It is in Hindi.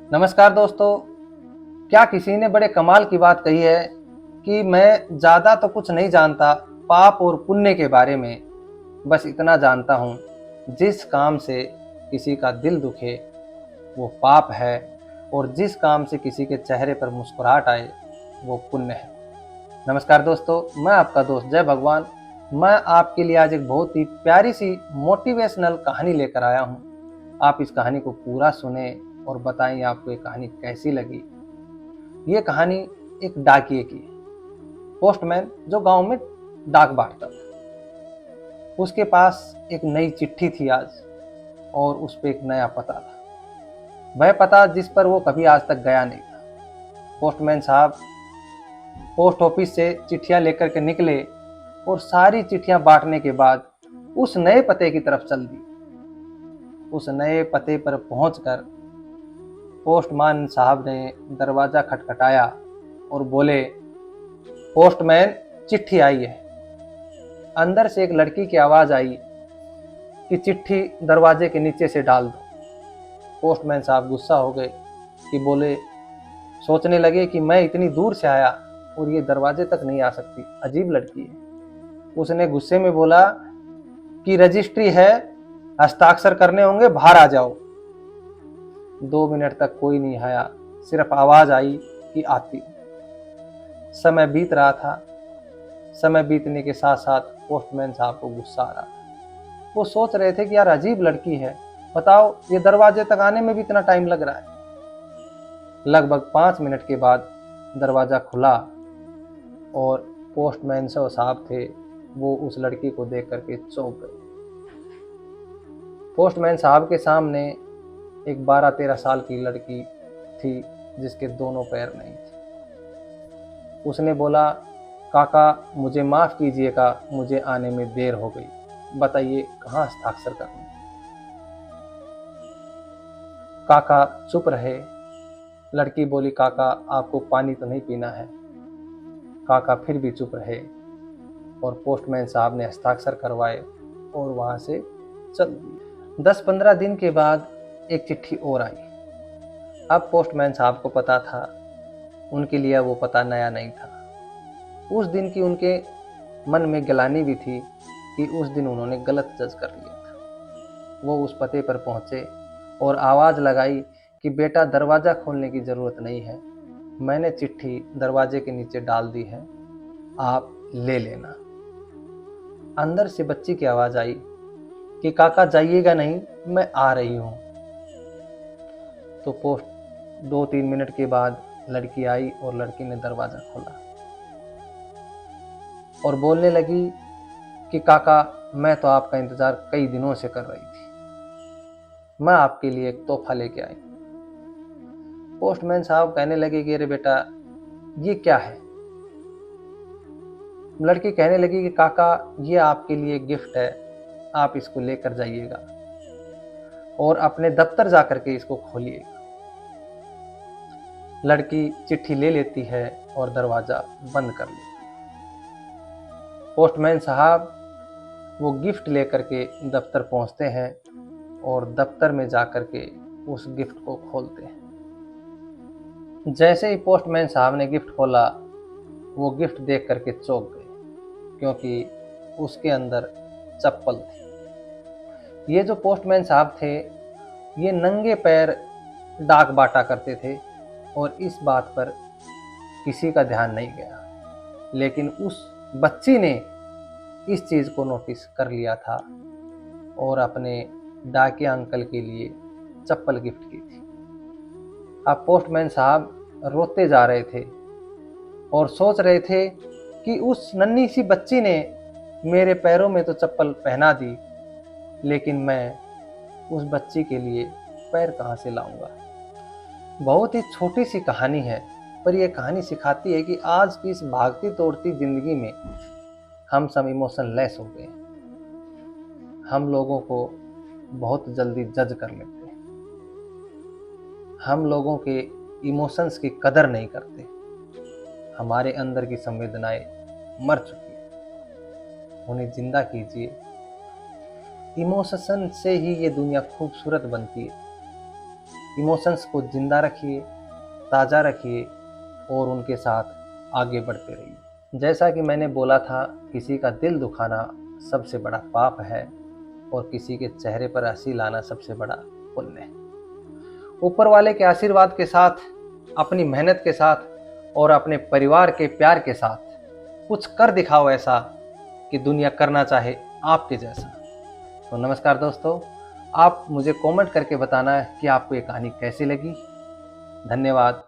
नमस्कार दोस्तों। क्या किसी ने बड़े कमाल की बात कही है कि मैं ज़्यादा तो कुछ नहीं जानता पाप और पुण्य के बारे में, बस इतना जानता हूँ जिस काम से किसी का दिल दुखे वो पाप है और जिस काम से किसी के चेहरे पर मुस्कुराहट आए वो पुण्य है। नमस्कार दोस्तों, मैं आपका दोस्त जय भगवान। मैं आपके लिए आज एक बहुत ही प्यारी सी मोटिवेशनल कहानी लेकर आया हूँ। आप इस कहानी को पूरा सुने और बताएं आपको ये कहानी कैसी लगी। ये कहानी एक डाकिए की है। पोस्टमैन जो गांव में डाक बांटता था, उसके पास एक नई चिट्ठी थी आज, और उस पर एक नया पता था। वह पता जिस पर वो कभी आज तक गया नहीं था। पोस्टमैन साहब पोस्ट ऑफिस से चिट्ठियां लेकर के निकले और सारी चिट्ठियां बांटने के बाद उस नए पते की तरफ चल दी। उस नए पते पर पहुंचकर पोस्टमैन साहब ने दरवाजा खटखटाया और बोले, पोस्टमैन, चिट्ठी आई है। अंदर से एक लड़की की आवाज आई कि चिट्ठी दरवाजे के नीचे से डाल दो। पोस्टमैन साहब गुस्सा हो गए कि बोले, सोचने लगे कि मैं इतनी दूर से आया और ये दरवाजे तक नहीं आ सकती, अजीब लड़की है। उसने गुस्से में बोला कि रजिस्ट्री है, हस्ताक्षर करने होंगे, बाहर आ जाओ। 2 मिनट तक कोई नहीं आया, सिर्फ आवाज आई कि आती हूं। समय बीत रहा था। समय बीतने के साथ साथ पोस्टमैन साहब को गुस्सा आ रहा था। वो सोच रहे थे कि यार अजीब लड़की है, बताओ ये दरवाजे तक आने में भी इतना टाइम लग रहा है। लगभग 5 मिनट के बाद दरवाजा खुला और पोस्टमैन साहब थे, वो उस लड़की को देख करके चौंक गए। पोस्टमैन साहब के सामने एक 12-13 साल की लड़की थी जिसके दोनों पैर नहीं थे। उसने बोला, काका मुझे माफ़ कीजिएगा, मुझे आने में देर हो गई, बताइए कहाँ हस्ताक्षर करना। काका चुप रहे। लड़की बोली, काका आपको पानी तो नहीं पीना है। काका फिर भी चुप रहे और पोस्टमैन साहब ने हस्ताक्षर करवाए और वहाँ से चल दिए। 10-15 दिन के बाद एक चिट्ठी और आई। अब पोस्टमैन साहब को पता था, उनके लिए वो पता नया नहीं था। उस दिन की उनके मन में गिलानी भी थी कि उस दिन उन्होंने गलत जज कर लिया था। वो उस पते पर पहुंचे और आवाज़ लगाई कि बेटा दरवाज़ा खोलने की ज़रूरत नहीं है, मैंने चिट्ठी दरवाजे के नीचे डाल दी है, आप ले लेना। अंदर से बच्ची की आवाज़ आई कि काका जाइएगा नहीं, मैं आ रही हूँ। तो पोस्ट 2-3 मिनट के बाद लड़की आई और लड़की ने दरवाज़ा खोला और बोलने लगी कि काका मैं तो आपका इंतज़ार कई दिनों से कर रही थी, मैं आपके लिए एक तोहफा लेके आई। पोस्टमैन साहब कहने लगे कि अरे बेटा ये क्या है। लड़की कहने लगी कि काका ये आपके लिए गिफ्ट है, आप इसको लेकर जाइएगा और अपने दफ्तर जा करके इसको खोलिएगा। लड़की चिट्ठी ले लेती है और दरवाज़ा बंद कर लेती है। पोस्टमैन साहब वो गिफ्ट लेकर के दफ्तर पहुंचते हैं और दफ्तर में जा कर के उस गिफ्ट को खोलते हैं। जैसे ही पोस्टमैन साहब ने गिफ्ट खोला, वो गिफ्ट देख करके चौंक गए क्योंकि उसके अंदर चप्पल थी। ये जो पोस्टमैन साहब थे, ये नंगे पैर डाक बांटा करते थे और इस बात पर किसी का ध्यान नहीं गया, लेकिन उस बच्ची ने इस चीज़ को नोटिस कर लिया था और अपने डाकिया अंकल के लिए चप्पल गिफ्ट की थी। अब पोस्टमैन साहब रोते जा रहे थे और सोच रहे थे कि उस नन्ही सी बच्ची ने मेरे पैरों में तो चप्पल पहना दी, लेकिन मैं उस बच्ची के लिए पैर कहाँ से लाऊंगा। बहुत ही छोटी सी कहानी है, पर यह कहानी सिखाती है कि आज की इस भागती तोड़ती जिंदगी में हम सब इमोशन लेस हो गए। हम लोगों को बहुत जल्दी जज कर लेते हैं। हम लोगों के इमोशंस की कदर नहीं करते। हमारे अंदर की संवेदनाएं मर चुकी हैं, उन्हें जिंदा कीजिए। इमोशन से ही ये दुनिया खूबसूरत बनती है। इमोशंस को जिंदा रखिए, ताज़ा रखिए और उनके साथ आगे बढ़ते रहिए। जैसा कि मैंने बोला था, किसी का दिल दुखाना सबसे बड़ा पाप है और किसी के चेहरे पर हंसी लाना सबसे बड़ा पुण्य है। ऊपर वाले के आशीर्वाद के साथ, अपनी मेहनत के साथ और अपने परिवार के प्यार के साथ कुछ कर दिखाओ ऐसा कि दुनिया करना चाहे आपके जैसा। तो नमस्कार दोस्तों, आप मुझे कमेंट करके बताना कि आपको ये कहानी कैसी लगी। धन्यवाद।